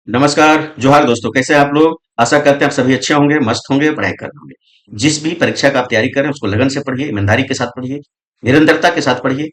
नमस्कार, जोहार दोस्तों, कैसे हैं आप लोग? आशा करते हैं आप सभी अच्छे होंगे, मस्त होंगे, पढ़ाई कर रहे होंगे। जिस भी परीक्षा का आप तैयारी कर रहे हैं, उसको लगन से पढ़िए, ईमानदारी के साथ पढ़िए, निरंतरता के साथ पढ़िए।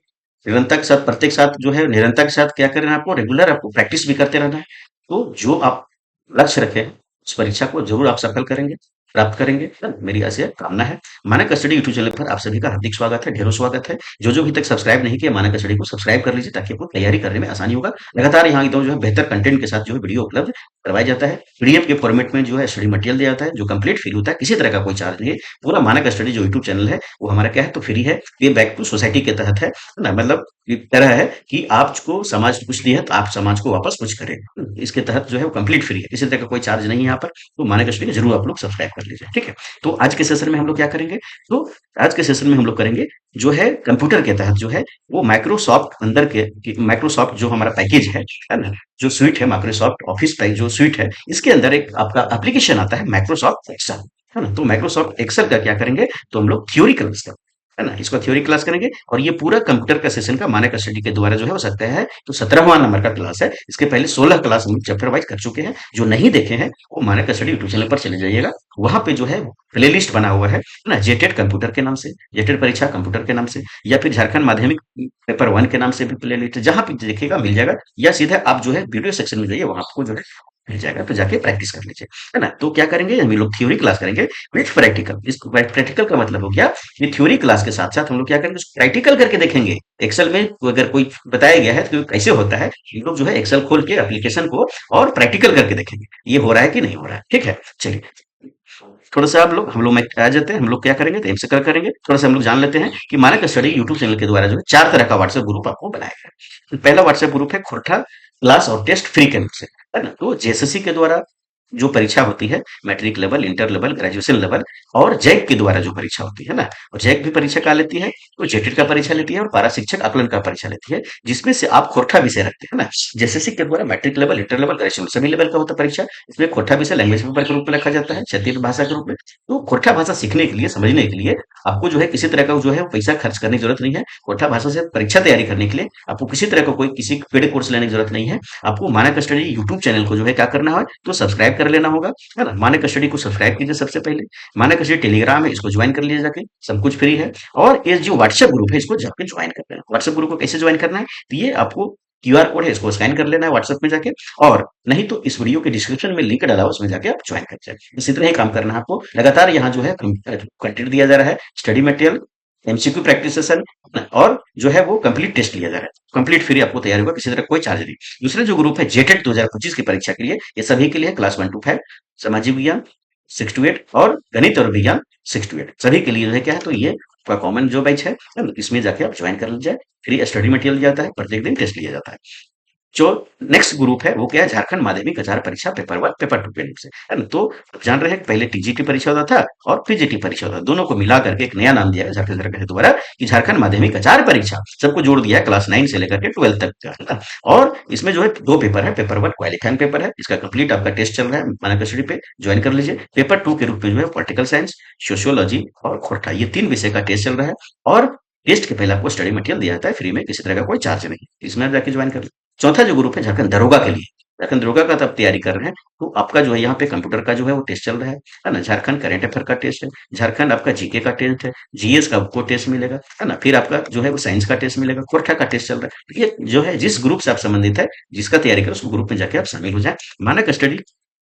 निरंतर के साथ प्रत्येक साथ जो है निरंतर के साथ क्या करना है आपको रेगुलर आपको प्रैक्टिस भी करते रहना है। तो जो आप लक्ष्य रखें हैं, उस परीक्षा को ज़रूर आप सफल करेंगे, प्राप्त करेंगे, है ना? मेरी ऐसी कामना है। मानक स्टडी यूट्यूब चैनल पर आप सभी का हार्दिक स्वागत है, ढेरों स्वागत है। जो अभी तक सब्सक्राइब नहीं किया मानक स्टडी को सब्सक्राइब कर लीजिए ताकि आपको तैयारी करने में आसानी होगा। लगातार यहाँ एकदम जो है बेहतर कंटेंट के साथ जो है वीडियो उपलब्ध करवाया जाता है। पीडीएफ के फॉर्मेट में जो है स्टडी मटेरियल दिया जाता है, जो कंप्लीट फ्री होता है, किसी तरह का कोई चार्ज नहीं है। पूरा मानक स्टडी जो यूट्यूब चैनल है, वो हमारा क्या है तो फ्री है। ये बैक टू सोसाइटी के तहत है ना? मतलब एक तरह है कि आपको समाज कुछ दिया है, तो आप समाज को वापस कुछ करें। इसके तहत जो है वो कंप्लीट फ्री है, किसी तरह का कोई चार्ज नहीं है यहाँ पर। तो मानक स्टडी जरूर आप लोग सब्सक्राइब कर लीजिए, ठीक है? तो आज के सेशन में हम लोग क्या करेंगे? तो आज के सेशन में हम लोग करेंगे जो है कंप्यूटर के तहत जो है वो माइक्रोसॉफ्ट अंदर के माइक्रोसॉफ्ट जो हमारा पैकेज है ना? जो स्वीट है माइक्रोसॉफ्ट ऑफिस पैक जो स्वीट है, इसके अंदर एक आपका एप्लीकेशन आता है माइक्रोसॉफ्ट एक्सेल, है ना? तो माइक्रोसॉफ्ट एक्सेल का क्या करेंगे? तो हम लोग थ्योरी क्लास करेंगे, है ना? इसको थ्योरी क्लास करेंगे और ये पूरा कंप्यूटर का सेशन का मानक स्टडी के द्वारा जो है हो सकता है तो 17वां नंबर का क्लास है। इसके पहले 16 क्लास हम चैप्टर वाइज कर चुके हैं। जो नहीं देखे हैं वो मानक स्टडी यूट्यूब चैनल पर चले जाइएगा। वहां पे जो है प्लेलिस्ट बना हुआ है ना? जेटेड कंप्यूटर के नाम से, जेटेड परीक्षा कंप्यूटर के नाम से, या फिर झारखंड माध्यमिक पेपर वन के नाम से भी प्लेलिस्ट जहां पे देखिएगा मिल जाएगा, या सीधे आप जो है वीडियो सेक्शन में जाइए, वहां आपको जो है मिल जाएगा, तो जाके प्रैक्टिस कर लीजिए, है ना? तो क्या करेंगे हम लोग थ्योरी क्लास करेंगे विथ प्रैक्टिकल। इस प्रैक्टिकल का मतलब हो गया ये थ्योरी क्लास के साथ साथ हम लोग क्या करेंगे उसको प्रैक्टिकल करके देखेंगे। एक्सेल में अगर कोई बताया गया है तो कैसे होता है, हम लोग जो है एक्सेल खोल के एप्लीकेशन को और प्रैक्टिकल करके देखेंगे ये हो रहा है कि नहीं हो रहा है, ठीक है? चलिए, थोड़ा सा आप लोग हम लोग में आ जाते हैं। हम लोग क्या करेंगे तो एमसीक्यू करेंगे। थोड़ा सा हम लोग जान लेते हैं कि मानक स्टडी यूट्यूब चैनल के द्वारा जो है 4 तरह का व्हाट्सएप ग्रुप आपको बनाया गया है। पहला व्हाट्सएप ग्रुप है खोरठा क्लास और टेस्ट फ्री के नाम से, है ना? तो जेएसएससी के द्वारा जो परीक्षा होती है, matric level, inter level, graduation level, और जैक के द्वारा जो परीक्षा होती है ना, और जैक भी परीक्षा का लेती है, तो जेटेड का परीक्षा लेती है और पारा शिक्षक आकलन का परीक्षा लेती है, जिसमें से आप खोरठा विषय रखते हैं ना। जेएसएससी के द्वारा matric level, inter level, graduation सभी लेवल का होता है परीक्षा। इसमें खोरठा विषय लैंग्वेज पेपर के रूप में रखा जाता है, क्षेत्रीय भाषा के रूप में। तो खोरठा भाषा सीखने के लिए, समझने के लिए आपको जो है किसी तरह का जो है पैसा खर्च करने की जरूरत नहीं है। खोरठा भाषा से परीक्षा तैयारी करने के लिए आपको किसी तरह का कोई किसी पेड कोर्स लेने की जरूरत नहीं है। आपको मानक स्टडी यूट्यूब चैनल को जो है क्या करना है तो सब्सक्राइब कर लेना होगा, है ना? मानक स्टडी को सब्सक्राइब कीजिए सबसे पहले। मानक स्टडी टेलीग्राम है, इसको ज्वाइन कर लीजिए जाके, सब कुछ फ्री है। और ये जो व्हाट्सएप ग्रुप है इसको जाके ज्वाइन कर लेना। व्हाट्सएप ग्रुप को कैसे ज्वाइन करना है तो ये आपको क्यूआर कोड है, इसको स्कैन कर लेना है व्हाट्सएप में जाके, और नहीं तो इस वीडियो के डिस्क्रिप्शन में लिंक डाला हुआ उसमें जाके आप ज्वाइन कर जाए। इसी तरह ही काम करना है आपको। लगातार यहाँ जो है कंटेंट दिया जा रहा है, study material, MCQ practice session, और जो है वो कंप्लीट टेस्ट लिया जा रहा है। कंप्लीट फ्री आपको तैयारी होगा, किसी तरह कोई चार्ज नहीं। दूसरा जो ग्रुप है जेटेड 2025 की परीक्षा के लिए, ये सभी के लिए क्लास 1 to 5, सामाजिक विज्ञान 6 to 8 और गणित और विज्ञान 6 to 8 सभी के लिए जो है क्या है तो ये आपका कॉमन जो बैच है ना, इसमें जाके आप ज्वाइन कर लीजिए। फ्री स्टडी मटेरियल जाता है, प्रत्येक दिन टेस्ट लिया जाता है। जो नेक्स्ट ग्रुप है वो क्या है झारखंड माध्यमिक आचार परीक्षा पेपर वन पेपर टू के नाम से, है ना? तो आप जान रहे हैं कि पहले टीजीटी परीक्षा होता था और पीजीटी परीक्षा होता था, दोनों को मिला करके एक नया नाम दिया है झारखंड सरकार के द्वारा कि झारखंड माध्यमिक आचार परीक्षा। सबको जोड़ दिया है क्लास 9 से लेकर के 12 तक का, है ना? और इसमें जो है दो पेपर है, पेपर वन क्वालिफाइंग पेपर है, इसका कंप्लीट आपका टेस्ट चल रहा है, मानक स्टडी पे ज्वाइन कर लीजिए। पेपर टू के रूप में जो है पॉलिटिकल साइंस, सोशियोलॉजी और खोरठा, ये 3 विषय का टेस्ट चल रहा है। और टेस्ट के पहले आपको स्टडी मटेरियल दिया जाता है फ्री में, किसी तरह का कोई चार्ज नहीं, इसमें आप जाके ज्वाइन कर। चौथा जो ग्रुप है झारखंड दरोगा के लिए, झारखंड दरोगा का तब तैयारी कर रहे हैं तो आपका जो है यहाँ पे कंप्यूटर का जो है वो टेस्ट चल रहा है ना? झारखंड करंट अफेयर का टेस्ट है, झारखंड आपका जीके का टेस्ट है, जीएस का आपको टेस्ट मिलेगा, है ना? फिर आपका जो है वो साइंस का टेस्ट मिलेगा, कोठा का टेस्ट चल रहा है। तो ये जो है जिस ग्रुप से आप संबंधित है, जिसका तैयारी करें उस ग्रुप में जाके आप शामिल हो जाए। मानक स्टडी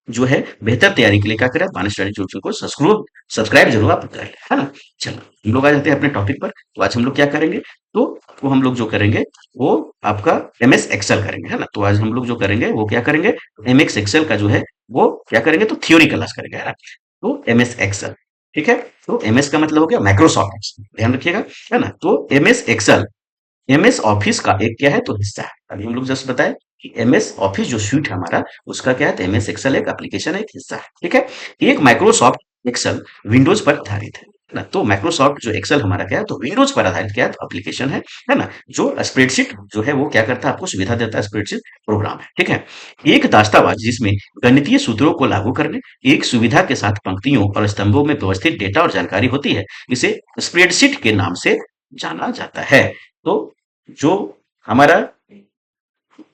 जो है बेहतर तैयारी के लिए क्या करें, मानक स्टडी ट्यूशन को सब्सक्राइब जरूर आप करें, है ना? चलो हम लोग आ जाते हैं अपने टॉपिक पर। तो आज हम लोग क्या करेंगे तो वो हम लोग जो करेंगे वो आपका एमएस एक्सेल करेंगे, है ना? तो आज हम लोग जो करेंगे वो क्या करेंगे, एमएस एक्सेल का जो है वो क्या करेंगे तो थ्योरी क्लास करेंगे, है ना? तो एमएस एक्सेल, ठीक है? तो एमएस का मतलब हो गया माइक्रोसॉफ्ट एक्सेल, ध्यान रखिएगा, है ना? तो एमएस एक्सेल एमएस ऑफिस का एक क्या है तो हिस्सा है। अभी हम लोग जस्ट बताए कि एमएस ऑफिस जो सूट है हमारा उसका क्या है तो एमएस एक्सेल एक एप्लीकेशन है, एक हिस्सा है, ठीक है? एक माइक्रोसॉफ्ट एक्सेल विंडोज पर आधारित है ना? तो माइक्रोसॉफ्ट जो एक्सेल हमारा क्या है तो विंडोज पर आधारित क्या है तो एप्लीकेशन है ना? जो स्प्रेडशीट जो है वो क्या करता है आपको सुविधा देता है, स्प्रेडशीट प्रोग्राम है, ठीक है? एक दास्तावाज जिसमें गणितीय सूत्रों को लागू करने, एक सुविधा के साथ पंक्तियों और स्तंभों में व्यवस्थित डेटा और जानकारी होती है, इसे स्प्रेडशीट के नाम से जाना जाता है। तो जो हमारा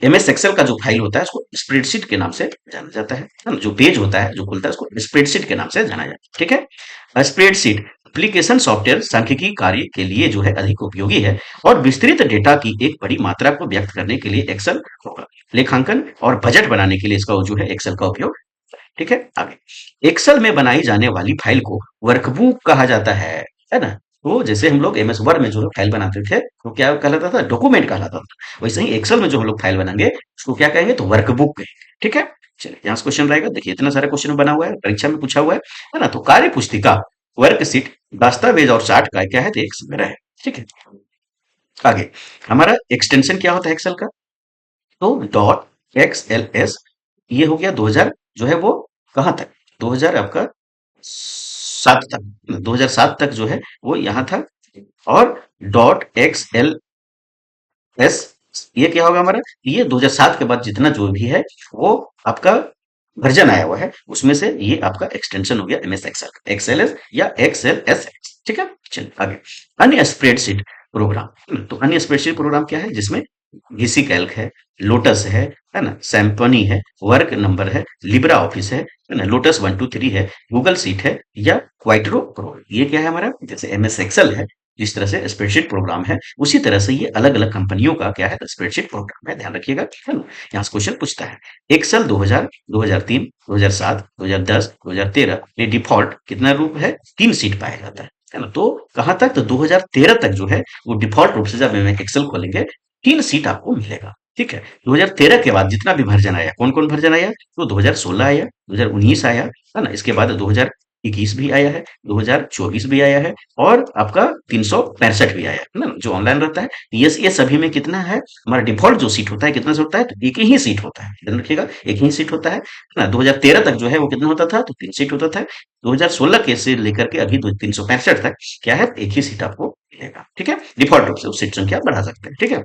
एमएस एक्सेल का जो फाइल होता है उसको स्प्रेडशीट के नाम से जाना जाता है ना? जो पेज होता है जो खुलता है उसको स्प्रेडशीट के नाम से जाना जाता है। ठीक है, स्प्रेडशीट एप्लीकेशन सॉफ्टवेयर सांख्यिकी कार्य के लिए जो है अधिक उपयोगी है और विस्तृत डेटा की एक बड़ी मात्रा को व्यक्त करने के लिए एक्सेल होगा। लेखांकन और बजट बनाने के लिए इसका जो है एक्सेल का उपयोग। ठीक है, आगे एक्सेल में बनाई जाने वाली फाइल को वर्कबुक कहा जाता है ना? तो जैसे हम लोग एमएस वर्ड में जो है फाइल बनाते थे तो क्या कहलाता था, डॉक्यूमेंट कहलाता था। वैसे ही एक्सेल में जो हम लोग फाइल बनाएंगे उसको क्या कहेंगे, तो वर्कबुक कहेंगे। ठीक है, चलिए यहाँ से क्वेश्चन रहेगा, देखिए इतना सारे क्वेश्चन बना हुआ है, परीक्षा में पूछा हुआ है ना? तो कार्य पुस्तिका, वर्कशीट, दस्तावेज और चार्ट का क्या है, तो एक संग्रह है। ठीक है, आगे हमारा एक्सटेंशन क्या होता है एक्सेल का, तो डॉट एक्सएलएस। ये हो गया 2000 जो है वो कहाँ तक, 2000 आपका 7 तक, 2007 तक जो है वो यहाँ था। और डॉट एक्स एल एस, ये क्या होगा हमारा, ये 2007 के बाद जितना जो भी है वो आपका वर्जन आया हुआ है उसमें से ये आपका एक्सटेंशन हो गया एमएस एक्सेल, एक्सएलएस या एक्सएलएस। ठीक है, चलिए आगे अन्य स्प्रेडशीट प्रोग्राम। तो अन्य स्प्रेडशीट प्रोग्राम क्या है, जिसमें वीसी कैल्क है, लोटस है ना, सैम्पनी है, वर्क नंबर है, लिब्रा ऑफिस है ना, लोटस 123 है, गूगल सीट है या क्वाइट्रो प्रो। ये क्या है हमारा, जैसे एमएस एक्सेल है जिस तरह से स्प्रेडशीट प्रोग्राम है उसी तरह से ये अलग अलग कंपनियों का क्या है, स्प्रेडशीट प्रोग्राम है, ध्यान रखिएगा, है ना? यहाँ से क्वेश्चन पूछता है एक्सेल 2000, 2003, 2007, 2010, 2013 ये डिफॉल्ट कितना रूप है, 3 सीट पाया जाता है ना? तो कहाँ तक, तो 2013 तक जो है वो डिफॉल्ट रूप से जब हम एक्सेल खोलेंगे 3 सीट आपको मिलेगा। ठीक है, 2013 के बाद जितना भी वर्जन आया, कौन कौन वर्जन आया, तो 2016 आया, 2019 आया, है ना? इसके बाद 2021 भी आया है, 2024 भी आया है और आपका 365 भी आया है ना, जो ऑनलाइन रहता है। ये सभी में कितना है, हमारा डिफॉल्ट जो सीट होता है कितना से होता है, तो एक ही सीट होता है, ध्यान रखिएगा, एक ही सीट होता है ना? 2013 तक जो है वो कितना होता था, तो 3 सीट होता था। 2016 के से लेकर के अभी 365 तक क्या है, एक ही सीट आपको मिलेगा। ठीक है, डिफॉल्ट रूप से उस सीट संख्या बढ़ा सकते हैं। ठीक है,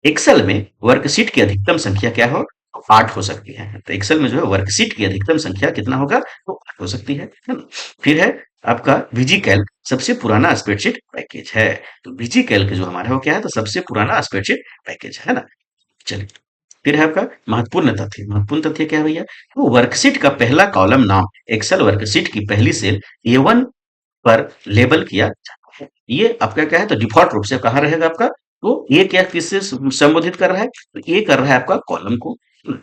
एक्सेल में वर्कशीट की अधिकतम संख्या क्या हो, तो 8 हो सकती है। तो एक्सेल में जो है वर्कशीट की अधिकतम संख्या कितना होगा, तो 8 हो सकती है ना? फिर है आपका विजी कैल्क, सबसे पुराना स्प्रेडशीट पैकेज है। तो विजी कैल्क जो हमारा है वो क्या है, तो सबसे पुराना स्प्रेडशीट पैकेज है ना? चलिए, फिर है आपका महत्वपूर्ण तथ्य। महत्वपूर्ण तथ्य क्या है भैया, तो वर्कशीट का पहला कॉलम नाम एक्सेल वर्कशीट की पहली सेल A1 पर लेबल किया जाता है। ये आपका क्या है, तो डिफॉल्ट रूप से कहाँ रहेगा आपका, तो ये क्या किससे संबोधित कर रहा है, तो ये कर रहा है आपका कॉलम को,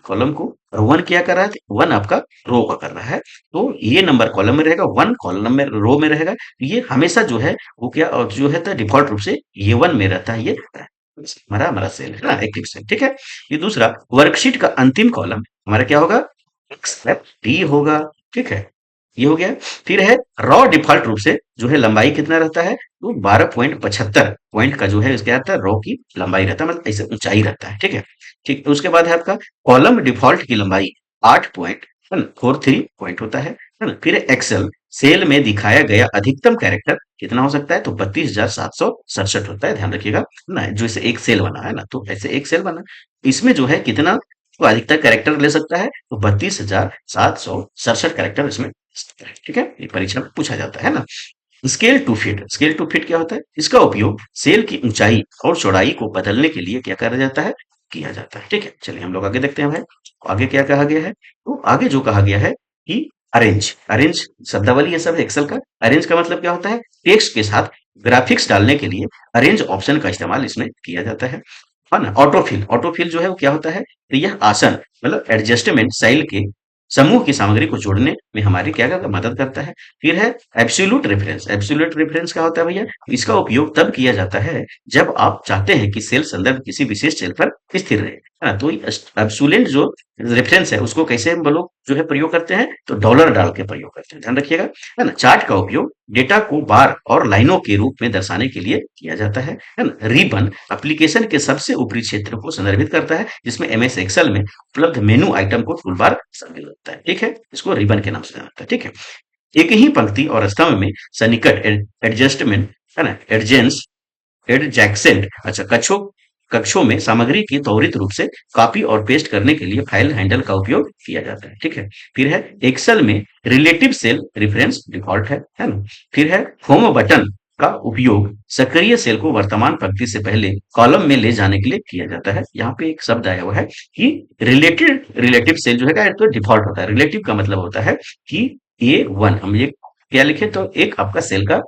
कॉलम को। और वन क्या कर रहा है, वन आपका रो का कर रहा है। तो ये नंबर कॉलम में रहेगा, वन कॉलम में रो में रहेगा। तो ये हमेशा जो है वो क्या, और जो है तो डिफॉल्ट रूप से ये वन में रहता है, ये रहता है हमारा हमारा सेल है ना, एक्टिव सेल। ठीक है, ये दूसरा वर्कशीट का अंतिम कॉलम हमारा क्या होगा, एक्सेप्ट डी होगा। ठीक है, ये हो गया। फिर है रॉ, डिफॉल्ट रूप से जो है लंबाई कितना रहता है, तो 12.75 पॉइंट का जो है इसके आता है रॉ की लंबाई रहता है, मतलब ऐसे ऊंचाई रहता है। ठीक है, ठीक, तो उसके बाद है आपका कॉलम डिफॉल्ट की लंबाई 8.43 पॉइंट होता है ना? फिर एक्सेल सेल में दिखाया गया अधिकतम कैरेक्टर कितना हो सकता है, तो 32,767 होता है, ध्यान रखिएगा ना, जो इसे एक सेल बना है ना, तो ऐसे एक सेल बना, इसमें जो है कितना, तो अधिकतर कैरेक्टर ले सकता है, तो 32,767 कैरेक्टर इसमें ले सकता है। ठीक है, ये परीक्षा में पूछा जाता है ना। Scale to fit, scale to fit क्या होता है, इसका उपयोग सेल की ऊंचाई और चौड़ाई को बदलने के लिए क्या करा जाता है, किया जाता है। ठीक है, चलिए हम लोग आगे देखते हैं भाई, आगे क्या कहा गया है, तो आगे जो कहा गया है कि अरेंज, अरेंज शब्दावली ये सब एक्सेल का। अरेंज का मतलब क्या होता है, टेक्स्ट के साथ ग्राफिक्स डालने के लिए अरेंज ऑप्शन का इस्तेमाल इसमें किया जाता है ना? ऑटोफिल, ऑटोफिल जो है वो क्या होता है, तो यह आसन मतलब एडजस्टमेंट सेल के समूह की सामग्री को जोड़ने में हमारी क्या करता है, मदद करता है। फिर है एब्सोल्यूट रेफरेंस, एब्सोल्यूट रेफरेंस क्या होता है भैया, इसका उपयोग तब किया जाता है जब आप चाहते हैं कि सेल संदर्भ किसी विशेष सेल पर स्थिर रहे, है ना? तो एब्सोल्यूट जो रेफरेंस है उसको कैसे हम लोग जो है प्रयोग करते हैं, तो डॉलर डाल के प्रयोग करते हैं, ध्यान रखिएगा, है ना? चार्ट का उपयोग डेटा को बार और लाइनों के रूप में दर्शाने के लिए किया जाता है ना? रिबन एप्लीकेशन के सबसे ऊपरी क्षेत्र को संदर्भित करता है, जिसमें एमएस एक्सेल में उपलब्ध मेनू आइटम को टूलबार शामिल होता है। ठीक है, इसको रिबन के नाम से जाना जाता है। ठीक है, एक ही पंक्ति और स्तंभ में सन्निकट एडजस्टमेंट, है ना, एडजेंस, एडजैक्सेंट, अच्छा कक्षों, कक्षों में सामग्री की त्वरित रूप से कॉपी और पेस्ट करने के लिए फाइल हैंडल का उपयोग किया जाता है। ठीक है, फिर है एक्सेल में रिलेटिव सेल रेफरेंस डिफॉल्ट है ना? फिर है होम बटन का उपयोग सक्रिय सेल को वर्तमान पंक्ति से पहले कॉलम में ले जाने के लिए किया जाता है। यहाँ पे एक शब्द आया हुआ है कि रिलेटिव सेल जो है तो डिफॉल्ट होता है। रिलेटिव का मतलब होता है कि ए वन, हम ये क्या लिखे तो एक आपका सेल का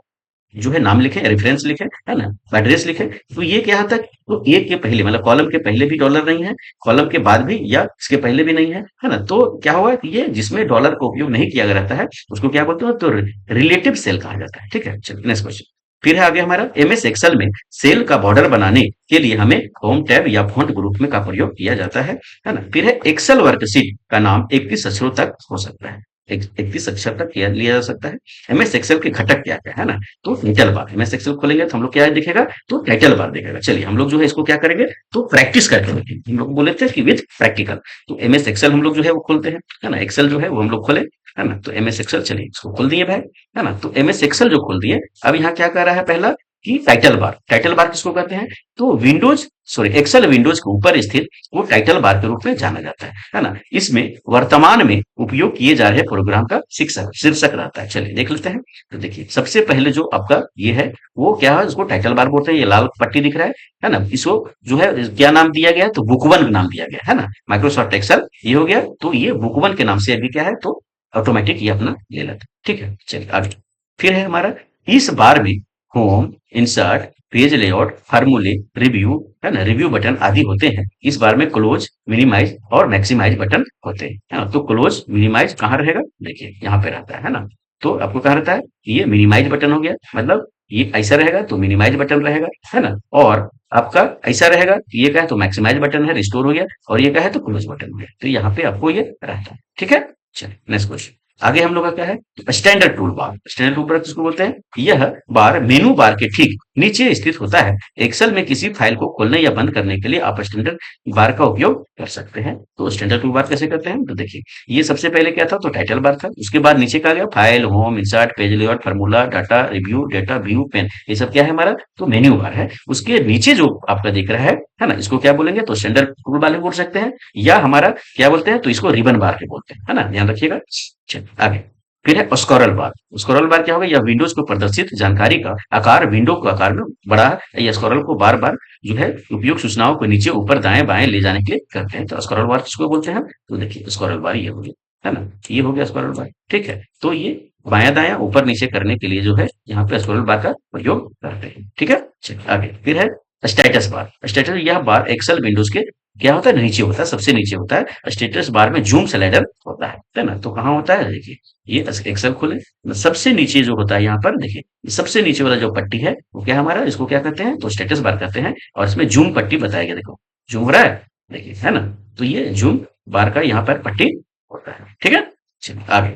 जो है नाम लिखे, रेफरेंस लिखे, है ना, एड्रेस लिखे। तो ये क्या होता है, तो एक के पहले मतलब कॉलम के पहले भी डॉलर नहीं है, कॉलम के बाद भी या इसके पहले भी नहीं है ना। तो क्या हुआ कि ये जिसमें डॉलर का उपयोग नहीं किया रहता है उसको क्या बोलते हैं, तो रिलेटिव सेल कहा जाता है। ठीक है, चलिए नेक्स्ट क्वेश्चन। फिर है आगे हमारा एमएस एक्सेल में सेल का बॉर्डर बनाने के लिए हमें होम टैब या फॉन्ट ग्रुप में का प्रयोग किया जाता है ना। फिर है एक्सेल वर्कशीट का नाम 31 अक्षरों तक हो सकता है, 31 अक्षर तक लिया जा सकता है। एमएस एक्सेल के घटक क्या क्या है ना, तो टाइटल बार। एमएस एक्सेल खोलेंगे तो हम लोग क्या दिखेगा, तो टाइटल बार दिखेगा। चलिए हम लोग जो है इसको क्या करेंगे, तो प्रैक्टिस करके देखेंगे। हम लोग बोले थे कि विथ प्रैक्टिकल, तो एमएस एक्सेल हम लोग जो है वो खोलते हैं, है ना। एक्सेल जो है वो हम लोग खोले, है ना। तो एमएस एक्सेल, चलिए इसको खोल दिए भाई, है ना। तो एमएस एक्सेल जो खोल दिए, अब यहाँ क्या कर रहा है, पहला कि टाइटल बार। टाइटल बार किसको कहते हैं, तो विंडोज सॉरी एक्सेल विंडोज के ऊपर स्थित वो टाइटल बार के रूप में जाना जाता है ना। इसमें वर्तमान में उपयोग किए जा रहे प्रोग्राम का शीर्षक रहता है। चलिए देख लेते हैं। तो देखिए सबसे पहले जो आपका ये है वो क्या है, उसको टाइटल बार बोलते हैं। ये लाल पट्टी दिख रहा है ना। इसको जो है क्या नाम दिया गया है, तो बुक वन नाम दिया गया है ना। माइक्रोसॉफ्ट एक्सेल ये हो गया, तो ये बुक वन के नाम से अभी क्या है, तो ऑटोमेटिक ये अपना ले लेता है। ठीक है, चलिए आगे। फिर है हमारा इस बार में होम, इंसर्ट, पेज लेआउट, फार्मूले, रिव्यू, है ना, रिव्यू बटन आदि होते हैं। इस बार में क्लोज, मिनिमाइज और मैक्सिमाइज बटन होते हैं, है ना। तो क्लोज मिनिमाइज कहाँ रहेगा, देखिए यहाँ पे रहता है ना। तो आपको कहाँ रहता है, ये मिनिमाइज बटन हो गया, मतलब ये ऐसा रहेगा तो मिनिमाइज बटन रहेगा, है ना। और आपका ऐसा रहेगा, ये क्या है तो मैक्सिमाइज बटन है, रिस्टोर हो गया। और ये क्या है तो क्लोज बटन हो गया। तो यहाँ पे आपको ये रहता है। ठीक है, चलिए नेक्स्ट क्वेश्चन। आगे हम लोग का क्या है, standard tool bar. Standard tool bar किसको बोलते हैं, यह बार मेनू बार के ठीक नीचे स्थित होता है। एक्सेल में किसी फाइल को खोलने या बंद करने के लिए आप स्टैंडर्ड बार का उपयोग कर सकते हैं। तो स्टैंडर्ड टूल बार कैसे करते हैं, तो देखिए ये सबसे पहले क्या था, तो टाइटल बार था। उसके बाद नीचे का गया file, home, insert, page layout, formula, data, review, data view, pen, ये सब क्या है हमारा, तो मेन्यू बार है। उसके नीचे जो आपका दिख रहा है ना, इसको क्या बोलेंगे, तो स्टैंडर्ड टूल बार बोल सकते हैं, या हमारा क्या बोलते हैं, तो इसको रिबन बार के बोलते हैं, है ना, ध्यान रखिएगा। चलिए आगे। फिर है स्क्रॉल बार। स्क्रॉल बार क्या होगा, यह विंडोज को प्रदर्शित जानकारी का आकार विंडो को आकार में बड़ा है। यह स्क्रॉल को बार बार जो है उपयोग सूचनाओं को नीचे ऊपर दाएं बाएं ले जाने के लिए करते हैं। तो स्क्रॉल बार किसको बोलते हैं, तो देखिए स्क्रॉल बार ये हो गया, है ना, ये हो गया स्क्रॉल बार। ठीक है, तो ये बायां दायां ऊपर नीचे करने के लिए जो है यहाँ पे स्क्रॉल बार का प्रयोग करते हैं। ठीक है, चलिए आगे। फिर है स्टेटस बार। स्टेटस, यह बार एक्सेल विंडोज के क्या होता है, नीचे होता है, सबसे नीचे होता है। स्टेटस बार में जूम स्लाइडर होता है ना। तो कहाँ होता है, देखिए ये एक्सेल खोले, सबसे नीचे जो होता है यहाँ पर देखिए, सबसे नीचे वाला जो पट्टी है वो क्या हमारा, इसको क्या कहते हैं, तो स्टेटस बार कहते हैं। और इसमें जूम पट्टी बताया गया, देखो जूम हो रहा है, देखिए, है ना। तो ये जूम बार का यहाँ पर पट्टी होता है। ठीक है, चलिए आगे।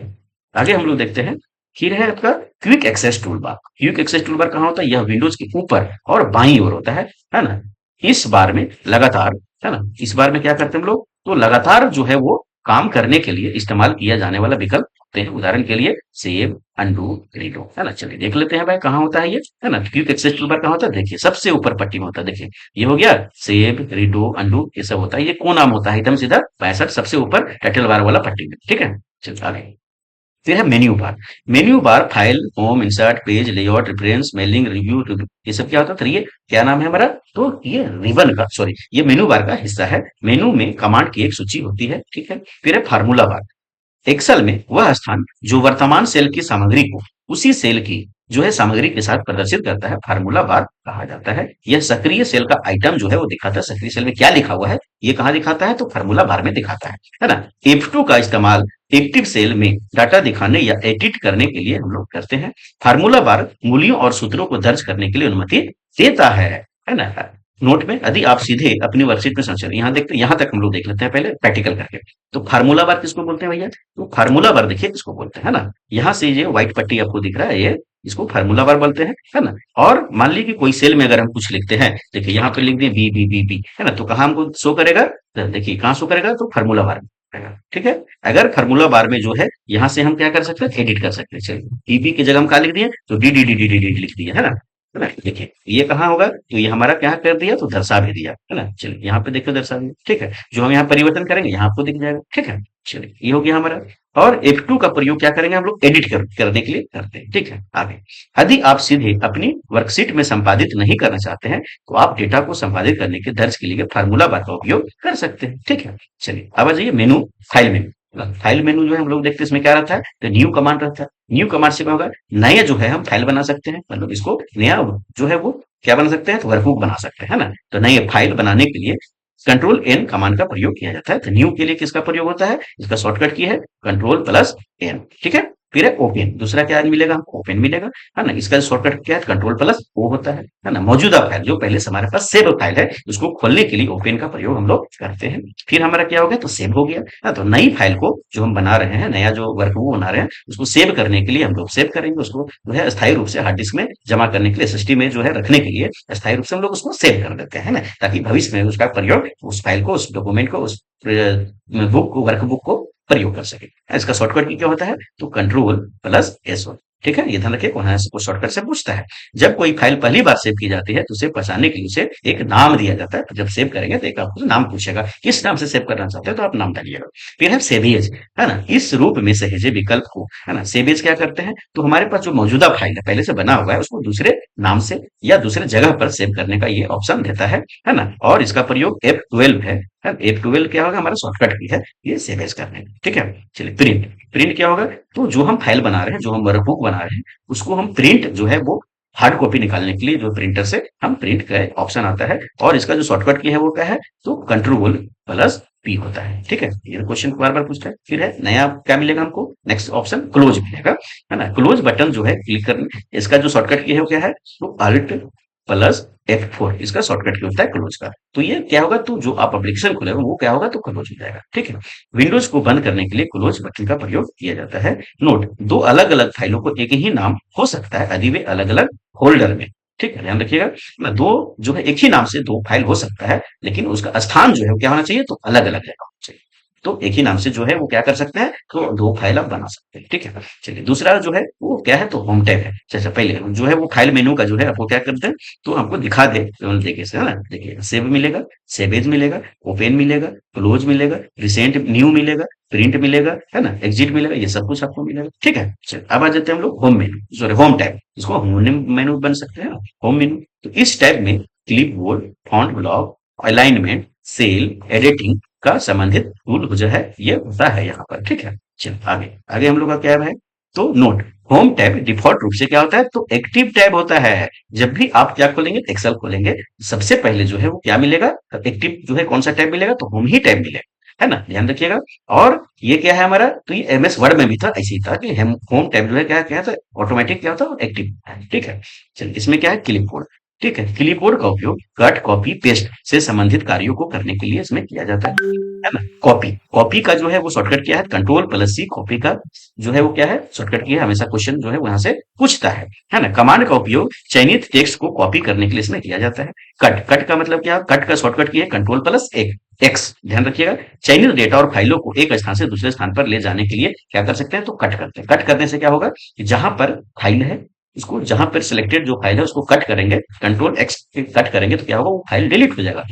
आगे हम लोग देखते हैं, फिर है आपका quick access toolbar. Quick access toolbar कहाँ होता है, यह विंडोज के ऊपर और बाईं ओर होता है ना। इस बार में लगातार, है ना, इस बार में क्या करते हैं हम लोग, तो लगातार जो है वो काम करने के लिए इस्तेमाल किया जाने वाला विकल्प होते हैं। उदाहरण के लिए सेव, अनडू, रीडो, है ना। चलिए देख लेते हैं भाई कहाँ होता है ये, है ना। क्विक एक्सेस टूल बार कहाँ होता है, देखिए सबसे ऊपर पट्टी में होता है। देखिए ये हो गया सेव, रीडो, अनडू, ये सब होता है। ये कौन नाम होता है, एकदम सीधा 65 सबसे ऊपर टाइटल बार वाला पट्टी में। ठीक है, चलिए आगे। फिर है menu bar. Menu bar file, home, insert, page layout, reference, mailing, review, ये सब क्या होता है, तो ये क्या नाम है हमारा, तो ये रिबन का सॉरी ये मेनू बार का हिस्सा है। मेनू में कमांड की एक सूची होती है। ठीक है, फिर है फार्मूला बार। एक्सेल में वह स्थान जो वर्तमान सेल की सामग्री को उसी सेल की जो है सामग्री के साथ प्रदर्शित करता है, फार्मूला बार कहा जाता है। यह सक्रिय सेल का आइटम जो है वो दिखाता है, सक्रिय सेल में क्या लिखा हुआ है ये कहाँ दिखाता है, तो फार्मूला बार में दिखाता है ना। F2 का इस्तेमाल एक्टिव सेल में डाटा दिखाने या एडिट करने के लिए हम लोग करते हैं। फार्मूला बार मूल्यों और सूत्रों को दर्ज करने के लिए अनुमति देता है ना। नोट में यदि आप सीधे अपनी वर्कशीट में सर्च करें, यहाँ देखते हैं, यहाँ तक हम लोग देख लेते हैं पहले प्रैक्टिकल करके। तो फार्मूला बार किसको बोलते हैं भैया, तो फार्मूला बार देखिए किसको बोलते हैं, है ना। यहाँ से ये व्हाइट पट्टी आपको दिख रहा है, ये इसको फार्मूला बार बोलते हैं, है ना। और मान लीजिए कि कोई सेल में अगर हम कुछ लिखते हैं, देखिए यहाँ पे लिख दिए बी बी बी बी, है ना, तो कहाँ हमको शो करेगा, तो देखिए कहाँ शो करेगा, तो फार्मूला बार में करेगा। ठीक है, अगर फार्मूला बार में जो है यहाँ से हम क्या कर सकते हैं, एडिट कर सकते हैं। चलिए टीबी की जगह हम क्या लिख दिए, तो D D D D D D लिख दिया, है ना। देखिए ये कहाँ होगा, तो ये हमारा क्या कर दिया, तो दर्शा भी दिया, है ना। चलिए यहाँ पे देखो दर्शा दिया। ठीक है, जो हम यहाँ परिवर्तन करेंगे यहाँ आपको दिख जाएगा। ठीक है, चलिए ये हो गया हमारा। और F2 का प्रयोग क्या करेंगे हम लोग एडिट करने के लिए करते हैं। ठीक है, आगे यदि आप सीधे अपनी वर्कशीट में संपादित नहीं करना चाहते हैं तो आप डेटा को संपादित करने के दर्ज के लिए फार्मूला बार का उपयोग कर सकते हैं। ठीक है, चलिए अब आ जाइए मेनू, फाइल मेनू। फाइल मेनू जो है हम लोग देखते हैं इसमें क्या रहता है, तो न्यू कमांड रहता है। न्यू कमांड से क्या होगा, नया जो है हम फाइल बना सकते हैं, मतलब इसको नया जो है वो क्या बना सकते हैं, तो वर्कबुक बना सकते हैं, है ना। तो नए फाइल बनाने के लिए कंट्रोल एन कमांड का प्रयोग किया जाता है। तो न्यू के लिए किसका प्रयोग होता है, इसका शॉर्टकट की है कंट्रोल प्लस एन। ठीक है, फिर है ओपन, दूसरा क्या मिलेगा हमको, ओपन मिलेगा, है ना। इसका शॉर्टकट क्या है, कंट्रोल प्लस ओ होता है ना। मौजूदा फाइल जो पहले से हमारे पास सेव फाइल है उसको खोलने के लिए ओपन का प्रयोग हम लोग करते हैं। फिर हमारा क्या हो गया, तो सेव हो गया। हाँ, तो नई फाइल को जो हम बना रहे हैं, नया जो वर्कबुक बना रहे हैं उसको सेव करने के लिए हम लोग सेव करेंगे, उसको जो है अस्थायी रूप से हार्ड डिस्क में जमा करने के लिए, एसएसडी में जो है रखने के लिए अस्थायी रूप से हम लोग उसको सेव कर देते हैं, है ना, ताकि भविष्य में उसका प्रयोग, उस फाइल को, उस डॉक्यूमेंट को, उस बुक को, वर्कबुक को प्रयोग कर सके। इसका शॉर्टकट की क्या होता है, तो कंट्रोल प्लस एस हो। ठीक है, ये ध्यान रखिए, वहां से शॉर्टकट से पूछता है। जब कोई फाइल पहली बार सेव की जाती है तो उसे पहचानने के लिए उसे एक नाम दिया जाता है। तो जब सेव करेंगे तो एक आपको नाम पूछेगा, किस नाम से सेव करना चाहते हैं, तो आप नाम डालिएगा। फिर है सेवेज, है ना। इस रूप में सहेजे विकल्प को, है ना, सेवेज क्या करते हैं, तो हमारे पास जो मौजूदा फाइल है पहले से बना हुआ है उसको दूसरे नाम से या दूसरे जगह पर सेव करने का ये ऑप्शन देता है ना। और इसका प्रयोग F12 है। F12 क्या होगा, हमारा शॉर्टकट की है ये सेव एज करने में। ठीक है, चलिए प्रिंट, प्रिंट क्या होगा, तो जो हम फाइल बना रहे हैं, जो हम वर्कबुक बना रहे हैं उसको हम प्रिंट जो है वो हार्ड कॉपी निकालने के लिए जो प्रिंटर से हम प्रिंट का ऑप्शन आता है, और इसका जो शॉर्टकट की है वो क्या है, तो कंट्रोल प्लस पी होता है। ठीक है, ये क्वेश्चन बार बार पूछता है। फिर है नया क्या मिलेगा हमको, नेक्स्ट ऑप्शन क्लोज मिलेगा, है ना। क्लोज बटन जो है क्लिक करने, इसका जो शॉर्टकट की है वो क्या है, तो अल्ट प्लस F4, इसका शॉर्टकट की होता है क्लोज का। तो ये क्या होगा, तो जो आप एप्लीकेशन खोलेगा वो क्या होगा, तो क्लोज हो जाएगा। ठीक है, विंडोज को बंद करने के लिए क्लोज बटन का प्रयोग किया जाता है। नोट, दो अलग अलग फाइलों को एक ही नाम हो सकता है यदि वे अलग अलग होल्डर में। ठीक है, ध्यान रखिएगा ना, दो जो है एक ही नाम से दो फाइल हो सकता है, लेकिन उसका स्थान जो है वो क्या होना चाहिए, तो अलग अलग जगह होना चाहिए। तो एक ही नाम से जो है वो क्या कर सकते हैं, तो दो फाइल आप बना सकते हैं। ठीक है, चलिए दूसरा जो है वो क्या है, तो होम टैब है। अच्छा, पहले जो है वो फाइल मेनू का जो है आपको क्या करते हैं, तो हमको दिखा दे देखिए से, है ना। देखिए सेव मिलेगा, सेवेज मिलेगा, ओपन मिलेगा, क्लोज मिलेगा, रिसेंट न्यू मिलेगा, प्रिंट मिलेगा, है ना, एग्जिट मिलेगा, ये सब कुछ आपको मिलेगा। ठीक है, चलिए अब आ जाते हैं हम लोग होम मेनू, सॉरी होम टैब, इसको होम मेनू बन सकते हैं ना, होम मेनू। तो इस टैब में clipboard, font block, alignment, cell, editing का संबंधित टूल जो है ये होता है यहाँ पर। ठीक है, चलिए आगे आगे हम लोग का क्या है, तो नोट, होम टैब डिफॉल्ट रूप से क्या होता है, तो एक्टिव टैब होता है। जब भी आप क्या खोलेंगे, एक्सेल खोलेंगे, सबसे पहले जो है वो क्या मिलेगा, एक्टिव जो है कौन सा टैब मिलेगा, तो होम ही टैब मिलेगा, है ना, ध्यान रखिएगा। और ये क्या है हमारा, तो ये एमएस वर्ड में भी था, ऐसे ही था कि हम होम टैब जो है क्या क्या था, ऑटोमेटिक क्या होता है, एक्टिव। ठीक है, चलिए इसमें क्या है, क्लिपबोर्ड। ठीक है, क्लिपबोर्ड का उपयोग कट, कॉपी, पेस्ट से संबंधित कार्यों को करने के लिए इसमें किया जाता है ना। कॉपी, कॉपी का जो है वो शॉर्टकट क्या है, कंट्रोल प्लस सी। कॉपी का जो है वो क्या है, शॉर्टकट की है, हमेशा क्वेश्चन जो है वहां से पूछता है ना। कमांड का उपयोग चयनित टेक्स्ट को कॉपी करने के लिए इसमें किया जाता है। कट, कट का मतलब क्या, कट का शॉर्टकट की है कंट्रोल प्लस एक एक्स, ध्यान रखिएगा। चयनित डेटा और फाइलों को एक स्थान से दूसरे स्थान पर ले जाने के लिए क्या कर सकते हैं, तो कट करते हैं। कट करने से क्या होगा, कि जहां पर फाइल है उसको, जहां पर सिलेक्टेड जो फाइल है उसको कट करेंगे, कंट्रोल एक्स कट करेंगे, तो क्या होगा, वो फाइल डिलीट हो जाएगा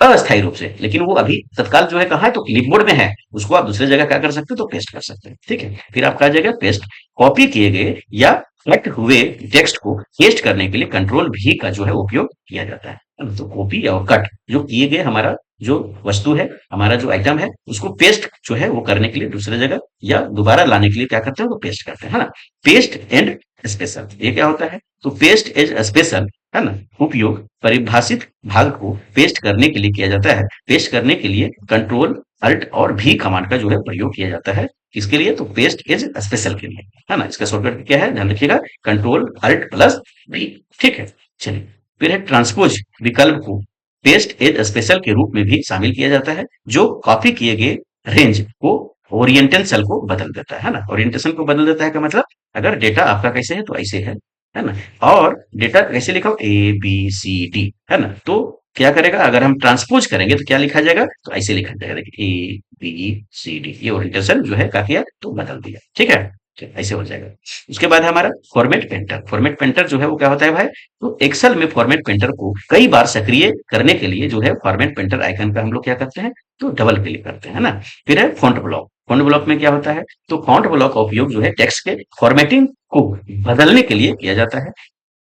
अस्थायी रूप से। लेकिन वो अभी तत्काल जो है कहाँ है, तो क्लिपबोर्ड में है, उसको आप दूसरी जगह क्या कर सकते हो, तो पेस्ट कर सकते हैं। ठीक है, फिर आपका आ जाएगा पेस्ट। कॉपी किए गए या कट हुए टेक्स्ट को पेस्ट करने के लिए कंट्रोल भी का जो है उपयोग किया जाता है। तो कॉपी और कट जो किए गए, हमारा जो वस्तु है, हमारा जो आइटम है, उसको पेस्ट जो है वो करने के लिए दूसरे जगह या दोबारा लाने के लिए क्या करते हैं, तो पेस्ट करते हैं, है ना। पेस्ट एंड स्पेशल, ये क्या होता है, तो पेस्ट एज स्पेशल, है ना, उपयोग परिभाषित भाग को पेस्ट करने के लिए किया जाता है। पेस्ट करने के लिए कंट्रोल अल्ट और भी कमांड का जो है प्रयोग किया जाता है, किसके लिए, तो पेस्ट एज स्पेशल के लिए, है ना। इसका शॉर्टकट क्या है, ध्यान रखिएगा, कंट्रोल अल्ट प्लस भी। ठीक है, चलिए फिर है ट्रांसपोज विकल्प को पेस्ट एज स्पेशल के रूप में भी शामिल किया जाता है, जो कॉपी किए गए रेंज को ओरिएंटेशन को बदल देता है ना। ओरिएंटेशन को बदल देता है का मतलब, अगर डेटा आपका कैसे है, तो ऐसे है ना, और डेटा कैसे लिखा हो, ए बी सी डी, है ना। तो क्या करेगा, अगर हम ट्रांसपोज करेंगे तो क्या लिखा जाएगा, तो ऐसे लिखा जाएगा, देखिए ए बी सी डी, ये ओरिएंटेशन जो है क्या किया, तो बदल दिया। ठीक है, ऐसे हो जाएगा। उसके बाद है हमारा फॉर्मेट पेंटर। फॉर्मेट पेंटर जो है वो क्या होता है भाई, तो एक्सेल में फॉर्मेट पेंटर को कई बार सक्रिय करने के लिए जो है फॉर्मेट पेंटर आइकन का हम लोग क्या करते हैं, तो डबल क्लिक करते हैं, है ना। फिर है फॉन्ट ब्लॉक। फॉन्ट ब्लॉक में क्या होता है, तो फॉन्ट ब्लॉक का उपयोग जो है टेक्स्ट के फॉर्मेटिंग को बदलने के लिए किया जाता है।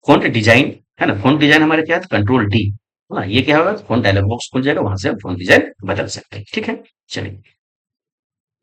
फॉन्ट डिजाइन है ना, फॉन्ट डिजाइन हमारे क्या है, कंट्रोल डी है ना, ये क्या होगा, फॉन्ट डायलॉग बॉक्स खुल जाएगा, वहां से हम फॉन्ट डिजाइन बदल सकते हैं। ठीक है, चलिए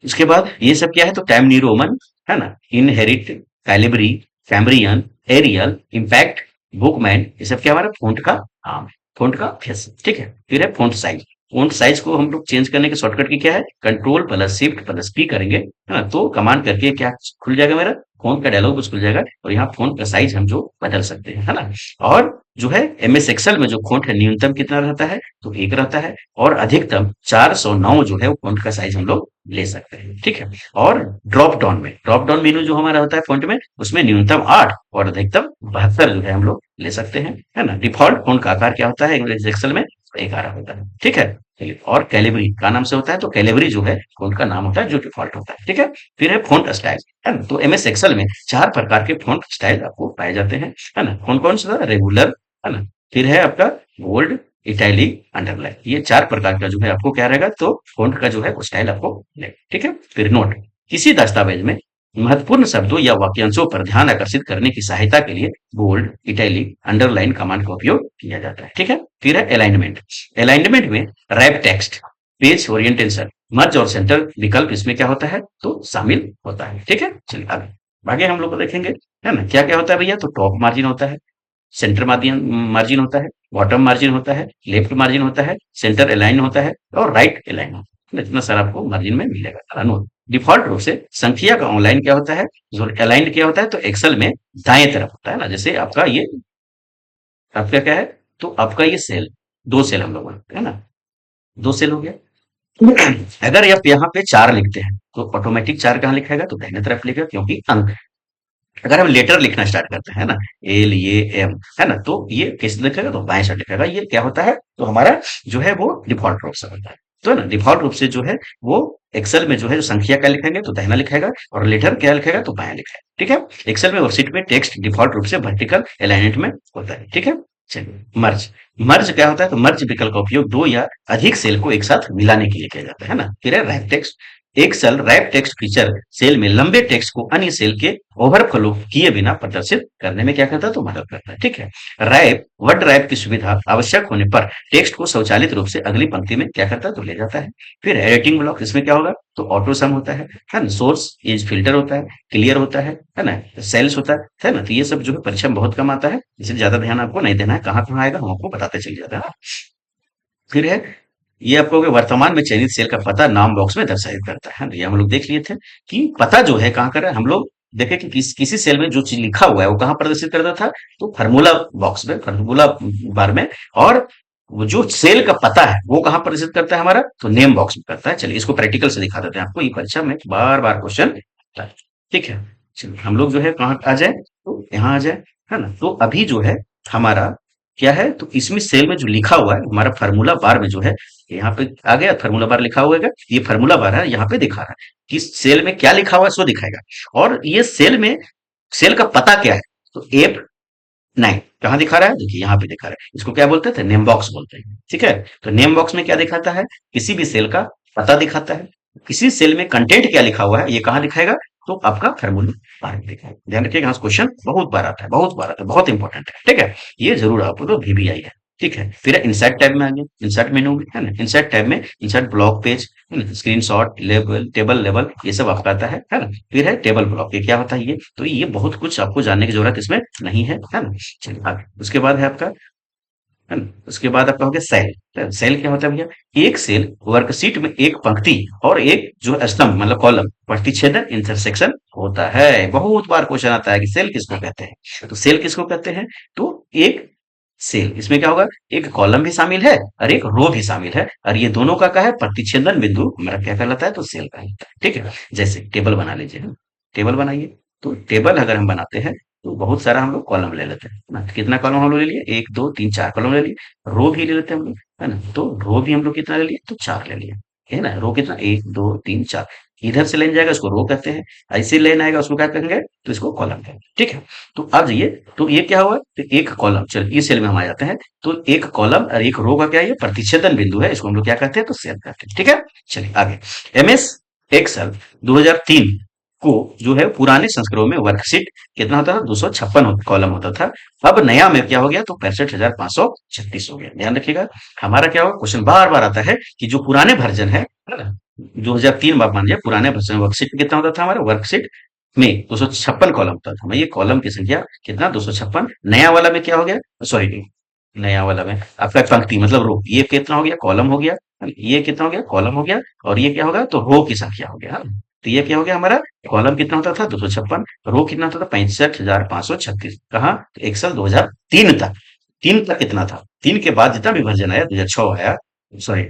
उसके बाद ये सब क्या है, तो टाइम न्यू रोमन है ना, inherit, Calibri, Cambria, Arial, Impact, Bookman, ये सब क्या हमारा फ़ॉन्ट का नाम है, फ़ॉन्ट का फेस। ठीक है, फिर है फ़ॉन्ट साइज। फ़ॉन्ट साइज को हम लोग चेंज करने के शॉर्टकट की क्या है, control plus shift plus P करेंगे, है ना, तो कमांड करके क्या खुल जाएगा मेरा फ़ॉन्ट का डायलॉग बॉक्स खुल जाएगा, और यहाँ फ़ॉन्ट का साइज हम जो बदल सकते हैं, है ना। और जो है एमएस एक्सेल में जो फ़ॉन्ट है न्यूनतम कितना रहता है, तो 1 रहता है, और अधिकतम 409 जो है वो फ़ॉन्ट का साइज हम लोग ले सकते हैं। ठीक है, और ड्रॉप डाउन मेनू जो हमारा होता है फ़ॉन्ट में, उसमें न्यूनतम 8 और अधिकतम 72 जो है हम लोग ले सकते हैं, है ना। डिफ़ॉल्ट फ़ॉन्ट का आकार क्या होता है इंग्लिश एक्सेल में, 11 होता है। ठीक है, चलिए, और कैलिबरी का नाम से होता है, तो कैलिबरी जो है फ़ॉन्ट का नाम होता है जो डिफ़ॉल्ट होता है। ठीक है, फिर है फ़ॉन्ट स्टाइल, है ना। तो एमएस एक्सेल में 4 प्रकार के फ़ॉन्ट स्टाइल आपको पाए जाते हैं, है ना। कौन-कौन सा, रेगुलर, है ना, फिर है आपका बोल्ड, इटैलिक, अंडरलाइन, ये 4 प्रकार का जो है आपको क्या रहेगा, तो फ़ॉन्ट का जो है वो स्टाइल आपको मिलेगा। ठीक है, फिर नोट, किसी दस्तावेज में महत्वपूर्ण शब्दों या वाक्यांशों पर ध्यान आकर्षित करने की सहायता के लिए बोल्ड, इटैलिक, अंडरलाइन कमांड का उपयोग किया जाता है। ठीक है, फिर है अलाइनमेंट। अलाइनमेंट में रैप टेक्स्ट, पेज ओरिएंटेशन, मर्ज और सेंटर विकल्प इसमें क्या होता है, तो शामिल होता है। ठीक है, चलिए आगे आगे हम लोग को देखेंगे, है ना, क्या क्या होता है भैया, तो टॉप मार्जिन होता है, सेंटर मार्जिन मार्जिन होता है, बॉटम मार्जिन होता है, लेफ्ट मार्जिन होता है, सेंटर अलाइन होता है, और राइट अलाइन होता है। इतना सारा आपको मार्जिन में मिलेगा। नोट, डिफॉल्ट रूप से संख्या का ऑनलाइन क्या होता है, जो अलाइन क्या होता है, तो एक्सेल में दाएं तरफ होता है ना, जैसे आपका ये आपका क्या है, तो आपका ये सेल, दो सेल हम लोग है ना, दो सेल हो गया। अगर आप यहाँ पे 4 लिखते हैं, तो ऑटोमेटिक 4 कहाँ लिखेगा, तो दाहिने तरफ लिखेगा, क्योंकि अंक। अगर हम लेटर लिखना स्टार्ट करते हैं ना, एल ये एम, है ना, तो ये कैसे लिखेगा, तो बाएं साइड लिखेगा। ये क्या होता है, तो हमारा जो है वो डिफॉल्ट रूप से होता है। तो है ना, डिफॉल्ट रूप से जो है वो एक्सेल में जो है जो संख्या क्या लिखेंगे, तो दाहिना लिखेगा, और लेटर क्या लिखेगा, तो बायां लिखेगा। ठीक है, एक्सेल में वर्कशीट में टेक्स्ट डिफॉल्ट रूप से वर्टिकल अलाइनमेंट में होता है। ठीक है, चलिए मर्ज। मर्ज क्या होता है, तो मर्ज विकल्प का उपयोग दो या अधिक सेल को एक साथ मिलाने के लिए किया जाता है ना। फिर है रैप टेक्स्ट। एक cell wrap text feature cell में लंबे टेक्स्ट को अन्य सेल के ओवरफ्लो किए बिना प्रदर्शित करने में क्या करता है, तो मदद करता है। ठीक है, रैप वर्ड रैप की सुविधा आवश्यक होने पर टेक्स्ट को स्वचालित रूप से अगली पंक्ति में क्या करता है, तो ले जाता है। फिर एडिटिंग ब्लॉक, इसमें क्या होगा, तो ऑटो सम होता है ना, सोर्स एज फिल्टर होता है, क्लियर होता है ना, सेल्स होता है ना। तो ये सब जो है परीक्षा में बहुत कम आता है, इसलिए ज्यादा ध्यान आपको नहीं देना है, कहाँ कहाँ आएगा हम आपको बताते चले जाते हैं। फिर है, ये आपको हो गया, वर्तमान में चयनित सेल का पता नाम बॉक्स में दर्शाया करता है। तो ये हम लोग देख लिए थे कि पता जो है कहाँ कर रहा है, हम लोग देखे कि किसी सेल में जो चीज लिखा हुआ है वो कहाँ प्रदर्शित करता था, तो फार्मूला बॉक्स में, फार्मूला बार में। और वो जो सेल का पता है वो कहाँ प्रदर्शित करता है हमारा, तो नेम बॉक्स में करता है। चलिए इसको प्रैक्टिकल से दिखा देते हैं आपको, ये परीक्षा में बार बार क्वेश्चन आता है। ठीक है, चलिए हम लोग जो है कहाँ आ जाए, तो यहाँ आ जाए, है ना। तो अभी जो है हमारा क्या है, तो इसमें सेल में जो लिखा हुआ है हमारा फार्मूला बार में जो है, यहाँ पे आ गया फार्मूला बार लिखा हुआ है, ये फार्मूला बार है, यहाँ पे दिखा रहा है कि सेल में क्या लिखा हुआ है, सो दिखाएगा। और ये सेल में सेल का पता क्या है, तो एफ 9 कहाँ दिखा रहा है, देखिए यहाँ पे दिखा रहा है। इसको क्या बोलते थे, नेम बॉक्स बोलते हैं। ठीक है, तो नेम बॉक्स में क्या दिखाता है, किसी भी सेल का पता दिखाता है। किसी सेल में कंटेंट क्या लिखा हुआ है, ये कहाँ दिखाएगा, तो आपका फार्मूला बार में दिखाएगा। ध्यान रखिएगा, क्वेश्चन बहुत बार आता है, बहुत बार आता है, बहुत इंपॉर्टेंट है। ठीक है, ये जरूर आपको तो VBI है। ठीक है, फिर इंसर्ट टैब में आ गया, इंसर्ट मेनू में, है ना। इंसर्ट टैब में इंसर्ट ब्लॉक पेज, है ना, स्क्रीनशॉट, लेबल, टेबल लेवल, ये सब आपका आता है ना। फिर है टेबल ब्लॉक, ये क्या होता है, ये तो ये बहुत कुछ आपको जानने की जरूरत इसमें नहीं है ना। चलिए आगे, उसके बाद है आपका, है ना, उसके बाद आपका हो गया सेल। सेल क्या होता है भैया, एक सेल वर्कशीट में एक पंक्ति और एक जो स्तंभ मतलब कॉलम प्रतिच्छेदन इंटरसेक्शन होता है। बहुत बार क्वेश्चन आता है कि सेल किसको कहते हैं, तो सेल किसको कहते हैं, तो एक सेल, इसमें क्या होगा, एक कॉलम भी शामिल है और एक रो भी शामिल है, और ये दोनों का क्या है, प्रतिच्छेदन बिंदु हमारा क्या कहलाता है, तो सेल का होता है। ठीक है, जैसे टेबल बना लीजिए, है ना, टेबल बनाइए, तो टेबल अगर हम बनाते हैं, तो बहुत सारा हम लोग कॉलम ले लेते हैं ना। कितना कॉलम हम लोग ले लिए, 1 2 3 4 कॉलम ले लिए। रो भी ले लेते हैं हम लोग, है ना, तो रो भी हम लोग कितना ले लिए, तो 4 ले लिए, है ना। रो कितना, 1 2 3 4, इधर से लाइन जाएगा उसको रो कहते हैं, ऐसे लाइन आएगा उसको क्या कहेंगे, तो इसको कॉलम कहेंगे। ठीक है, तो अब ये, तो ये क्या हुआ, तो एक कॉलम, चलिए इस सेल में हम आ जाते हैं, तो एक कॉलम और एक रो का क्या है, ये प्रतिच्छेदन बिंदु है, इसको हम लोग क्या कहते हैं, तो सेल कहते हैं। ठीक है, चलिए आगे, एमएस एक्सेल 2003 को जो है पुराने संस्करणों में वर्कशीट कितना होता था, 256 कॉलम होता था। अब नया में क्या हो गया, तो 65,536 हो गया। ध्यान रखिएगा, हमारा क्या होगा, क्वेश्चन बार बार आता है कि जो पुराने वर्जन है ना, 2003 आप मानिए पुराने वर्जन वर्कशीट में कितना होता था, हमारा वर्कशीट में 256 कॉलम होता था। ये कॉलम की संख्या कितना, 256। नया वाला में क्या हो गया, सॉरी, नया वाला में आपका पंक्ति मतलब रो, ये कितना हो गया, कॉलम हो गया, ये कितना हो गया, कॉलम हो गया, और ये क्या होगा, तो रो की संख्या हो गया, है ना? तो ये क्या हो गया हमारा, कॉलम कितना होता था, 256, रो कितना होता था, 65,536। कहाँ, एक्सेल 2003 तक। 3 तक कितना था, 3 के बाद जितना भी वर्जन आया, 2006 आया, सॉरी,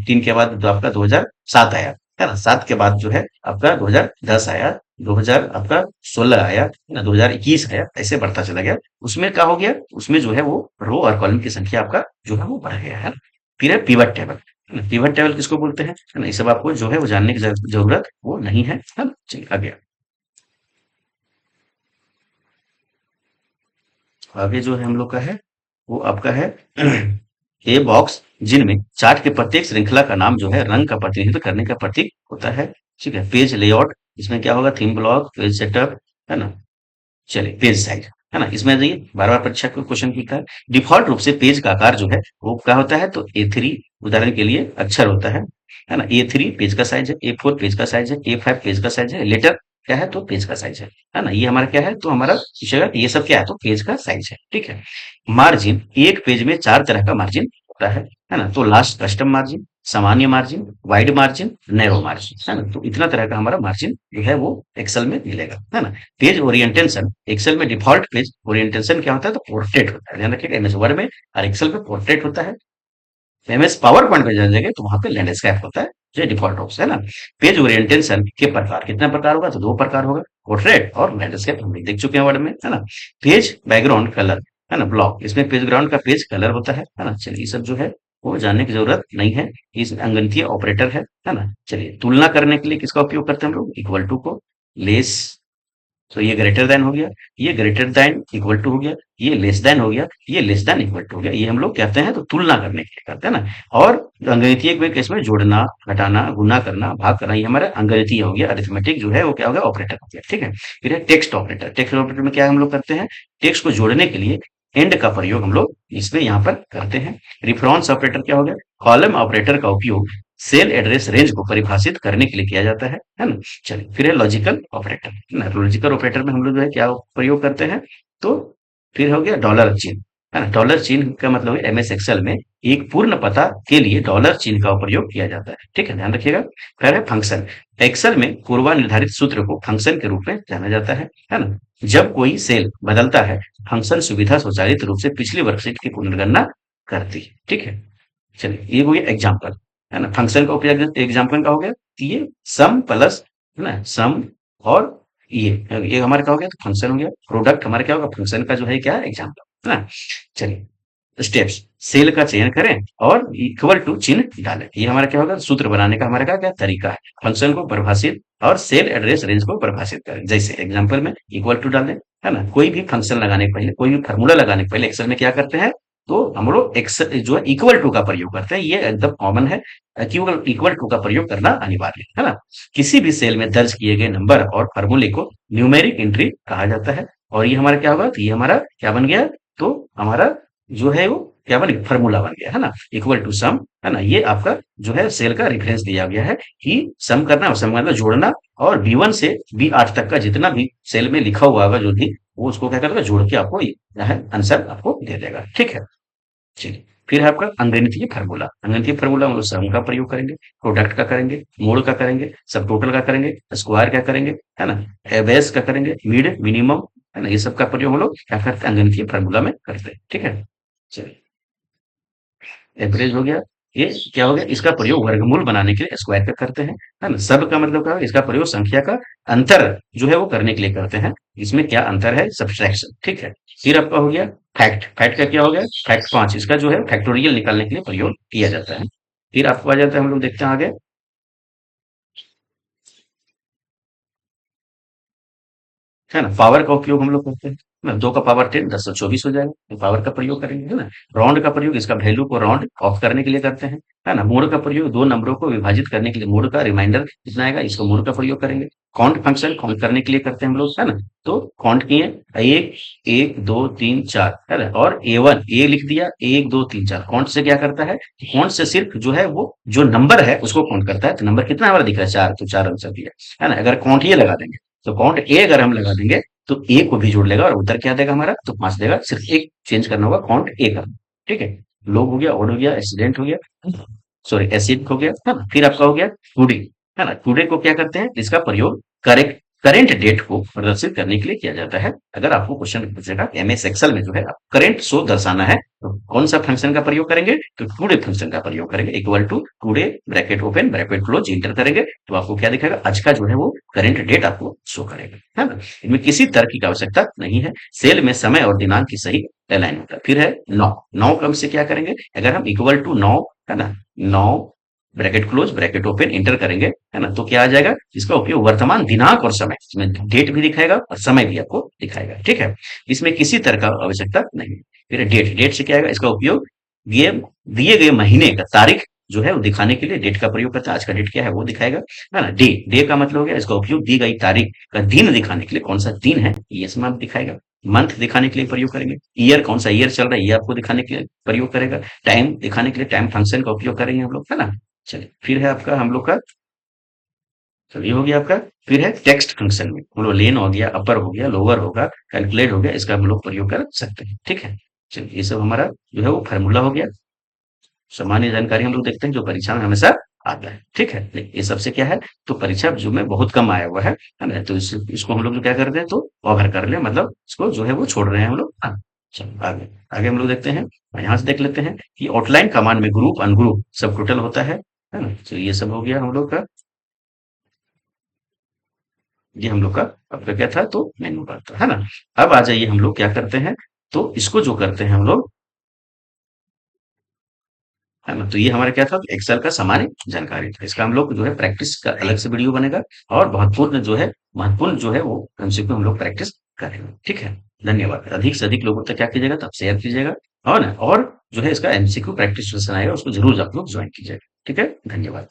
3 के बाद तो आपका 2007 आया, है ना? 7 के बाद जो है आपका 2010 आया, 2000 आपका 16 आया, है ना? 2021 आया, ऐसे बढ़ता चला गया। उसमें क्या हो गया, उसमें जो है वो रो और कॉलम की संख्या आपका जो है वो बढ़ गया है ना? फिर है पिवट टेबल। पिवट टेबल किसको बोलते हैं, है ना? ये सब आपको जो है वो जानने की जरूरत वो नहीं है ना? चलिए आगे। आगे जो है हम लोग का है वो आपका है ए बॉक्स, जिनमें चार्ट के प्रत्येक श्रृंखला का नाम जो है रंग का प्रतिनिधित्व करने का प्रतीक होता है। ठीक है, पेज लेआउट, इसमें क्या होगा, थीम ब्लॉक, पेज सेटअप, है ना? चलिए, पेज साइज, है ना? इसमें देखिए बार बार परीक्षा को क्वेश्चन पूछता है। डिफॉल्ट रूप से पेज का आकार जो है वो क्या होता है, तो A3 उदाहरण के लिए अक्षर होता है ना? A3 पेज का साइज है, A4 पेज का साइज है, A5 पेज का साइज है, लेटर क्या है, तो पेज का साइज है ना? ये हमारा क्या है, तो हमारा पूछेगा ये सब क्या है, तो पेज का साइज है। ठीक है, मार्जिन, एक पेज में 4 तरह का मार्जिन होता है ना? तो लास्ट कस्टम मार्जिन, सामान्य margin, wide margin, narrow margin, है ना? तो इतना तरह का हमारा मार्जिन जो है वो एक्सेल में मिलेगा, है ना? पेज ओरिएंटेशन, एक्सेल में डिफॉल्ट पेज ओरिएंटेशन क्या होता है, तो पोर्ट्रेट होता है। ध्यान रखिएगा, एमएस वर्ड में और एक्सेल में पोर्ट्रेट होता है। एमएस पावर पॉइंट पे जान जाएंगे तो वहां पे लैंडस्केप होता है, जो डिफॉल्ट ऑप्शन है ना। पेज ओरिएंटेशन के प्रकार, कितना प्रकार होगा, तो 2 प्रकार होगा, पोर्ट्रेट और लैंडस्केप, हम देख चुके हैं वर्ड में, है ना। पेज बैकग्राउंड कलर, है ना, ब्लॉक, इसमें पेज ग्राउंड का पेज कलर होता है ना। चलिए, ये सब जो है वो जानने की जरूरत नहीं है, इस अंगणितीय ऑपरेटर है ना। चलिए, तुलना करने के लिए किसका उपयोग करते हैं हम लोग, इक्वल टू को, लेस, तो ये ग्रेटर देन हो गया, ये ग्रेटर देन इक्वल टू हो गया, ये लेस देन हो गया, ये लेस देन इक्वल टू हो गया। ये हम लोग कहते हैं तो तुलना करने के लिए करते हैं ना। और अंगणितीय में केस में जोड़ना, घटाना, गुना करना, भाग करना, ये हमारा अंगणितीय हो गया, अरिथमेटिक जो है वो क्या हो गया, ऑपरेटर हो गया। ठीक है, फिर है टेक्स्ट ऑपरेटर। टेक्स्ट ऑपरेटर में क्या हम लोग करते हैं, टेक्स्ट को जोड़ने के लिए एंड का प्रयोग हम लोग इसमें यहाँ पर करते हैं। रेफरेंस ऑपरेटर क्या हो गया, कॉलम ऑपरेटर का उपयोग सेल एड्रेस रेंज को परिभाषित करने के लिए किया जाता है ना। चलिए, फिर है लॉजिकल ऑपरेटर, है ना। लॉजिकल ऑपरेटर में हम लोग जो है क्या प्रयोग करते हैं, तो फिर हो गया डॉलर चिन्ह, है ना। डॉलर चिन्ह का मतलब है एमएस एक्सेल में एक पूर्ण पता के लिए डॉलर चिन्ह का प्रयोग किया जाता है। ठीक है, ध्यान रखिएगा। फिर है फंक्शन। एक्सेल में पूर्व निर्धारित सूत्र को फंक्शन के रूप में जाना जाता है ना। जब कोई सेल बदलता है, फंक्शन सुविधा स्वचालित रूप से पिछली वर्कशीट की पुनर्गणना करती है। ठीक है, चलिए, ये हो गया एग्जाम्पल, है ना। फंक्शन का उपयोग एग्जाम्पल का हो गया, तो ये सम प्लस, है ना, सम, और ये हमारा क्या हो गया, तो फंक्शन हो गया। प्रोडक्ट हमारा क्या होगा, फंक्शन का जो है क्या, एग्जाम्पल, है ना। चलिए, स्टेप्स, सेल का चयन करें और इक्वल टू चिन्ह डालें, ये हमारा क्या होगा, सूत्र बनाने का हमारा क्या क्या तरीका है। फंक्शन को परिभाषित और सेल एड्रेस रेंज को परिभाषित करें, जैसे एग्जांपल में इक्वल टू डालें, है ना। कोई भी फंक्शन लगाने के पहले, कोई भी फार्मूला लगाने के पहले एक्सेल में क्या करते हैं, तो हम लोग एक्सेल जो है इक्वल टू का प्रयोग करते हैं, ये एकदम कॉमन है। इक्वल इक्वल टू का प्रयोग करना अनिवार्य है ना। किसी भी सेल में दर्ज किए गए नंबर और फार्मूले को न्यूमेरिक एंट्री कहा जाता है। और ये हमारा क्या होगा, तो ये हमारा क्या बन गया, तो हमारा जो है वो क्या बन गया, फॉर्मूला बन गया, है ना। इक्वल टू सम, है ना। ये आपका जो है सेल का रेफरेंस दिया गया है कि सम करना, और सम मतलब जोड़ना, और B1 से B8 तक का जितना भी सेल में लिखा हुआ होगा जो भी, वो उसको क्या करेगा, जोड़ के आपको ये है आंसर आपको दे देगा। ठीक है, चलिए, फिर है आपका अंगणितीय फार्मूला। अंगणितीय फार्मूला हम लोग सम का प्रयोग करेंगे, प्रोडक्ट का करेंगे, मोड का करेंगे, सब टोटल का करेंगे, स्क्वायर का करेंगे, है ना, एवरेज का करेंगे, मीड, मिनिमम, है ना। ये सब का प्रयोग हम लोग क्या करते हैं, अंगणितीय फार्मूला में करते हैं। ठीक है, चलिए, एवरेज हो गया, ये क्या हो गया, इसका प्रयोग वर्गमूल बनाने के लिए स्क्वायर का करते हैं, है ना। सब का मतलब क्या है, इसका प्रयोग संख्या का अंतर जो है वो करने के लिए करते हैं, इसमें क्या अंतर है, सब्सट्रैक्शन। ठीक है, फिर आपका हो गया फैक्ट। फैक्ट का क्या हो गया, फैक्ट 5, इसका जो है फैक्टोरियल निकालने के लिए प्रयोग किया जाता है। फिर आपको आ जाता है, हम लोग देखते हैं आगे। है ना? पावर का उपयोग हम लोग करते हैं ना, 2 का पावर 10 10 से 24 हो जाएगा, तो पावर का प्रयोग करेंगे, है ना? राउंड का प्रयोग इसका वैल्यू को राउंड ऑफ करने के लिए करते हैं, है ना? मोड का प्रयोग दो नंबरों को विभाजित करने के लिए, मोड का रिमाइंडर कितना आएगा, इसको मोड का प्रयोग करेंगे। काउंट फंक्शन काउंट करने के लिए करते हैं हम लोग, है ना? तो काउंट किए, एक एक दो तीन चार, है ना? और A1 ए लिख दिया, एक दो तीन चार। काउंट से क्या करता है, काउंट से सिर्फ जो है वो जो नंबर है उसको काउंट करता है। तो नंबर कितना हमारा दिख रहा है, चार, तो चार आंसर दिया, है ना? अगर काउंट ये लगा देंगे, तो काउंट ए अगर हम लगा देंगे तो ए को भी जोड़ लेगा और उत्तर क्या देगा हमारा, तो 5 देगा। सिर्फ एक चेंज करना होगा, काउंट ए करना, ठीक है? लोग हो गया, ऑड हो गया, एक्सीडेंट हो गया, सॉरी एसिड हो गया, है ना? फिर आपका हो गया टुडे, है ना? टुडे को क्या करते हैं, इसका प्रयोग करेक्ट करेंट डेट को प्रदर्शित करने के लिए किया जाता है। अगर आपको क्वेश्चन पूछेगा एमएस एक्सेल में जो है करेंट शो दर्शाना है, तो कौन सा फंक्शन का प्रयोग करेंगे, तो टुडे फंक्शन का प्रयोग करेंगे। Equal to today bracket open bracket close enter करेंगे, तो आपको क्या दिखेगा, आज का जो है वो करेंट डेट आपको शो करेगा, है ना? इनमें किसी तर्क की आवश्यकता नहीं है। सेल में समय और दिनांक की सही अलाइन होता है। फिर है नौ, नौ क्रम से क्या करेंगे, अगर हम इक्वल टू नौ, है ना, नौ bracket close bracket open enter करेंगे, है ना, तो क्या आ जाएगा, इसका उपयोग वर्तमान दिनांक और समय, इसमें डेट भी दिखाएगा और समय भी आपको दिखाएगा, ठीक है? इसमें किसी तरह का आवश्यकता नहीं है। फिर डेट, डेट से क्या आएगा, इसका उपयोग दिए दिए गए महीने का तारीख जो है वो दिखाने के लिए डेट का प्रयोग करता है। आज का डेट क्या है वो दिखाएगा, है ना? डे, डे का मतलब हो गया इसका उपयोग दी गई तारीख का दिन दिखाने के लिए, कौन सा दिन है ये समय दिखाएगा। मंथ दिखाने के लिए प्रयोग करेंगे, ईयर कौन सा ईयर चल रहा है ये आपको दिखाने के लिए प्रयोग करेगा, टाइम दिखाने के लिए टाइम फंक्शन का उपयोग करेंगे हम लोग, है ना? चलिए फिर है आपका हम लोग का, चलिए हो गया आपका। फिर है टेक्स्ट फंक्शन में हम लोग लेन हो गया, अपर हो गया, लोअर होगा, कैलकुलेट हो गया, इसका हम लोग प्रयोग कर सकते हैं, ठीक है? चलिए ये सब हमारा जो है वो फार्मूला हो गया। सामान्य जानकारी हम लोग देखते हैं जो परीक्षा में हमेशा आता है, ठीक है? नहीं, ये सबसे क्या है, तो परीक्षा जो में बहुत कम आया हुआ है ना? तो इसको हम लोग जो क्या करते हैं, तो कवर कर ले, मतलब इसको जो है वो छोड़ रहे हैं हम लोग, हाँ। चलो आगे आगे हम लोग देखते हैं, यहाँ से देख लेते हैं कि आउटलाइन कमांड में ग्रुप अनग्रुप सब टोटल होता है ना? तो ये सब हो गया हम लोग का, ये हम लोग का आपका क्या था, तो मेनू बार था, है ना? अब आ जाइए हम लोग क्या करते हैं, तो इसको जो करते हैं हम लोग, है ना? तो ये हमारा क्या था, एक्सेल का सामान्य जानकारी था। इसका हम लोग जो है प्रैक्टिस का अलग से वीडियो बनेगा, और महत्वपूर्ण जो है वो एमसीक्यू हम लोग प्रैक्टिस करेंगे, ठीक है? धन्यवाद। अधिक से अधिक लोगों तक क्या कीजिएगा, तब शेयर कीजिएगा, और ना, और जो है इसका एमसीक्यू प्रैक्टिस सेशन आएगा, उसको जरूर आप लोग ज्वाइन कीजिएगा, ठीक है? धन्यवाद।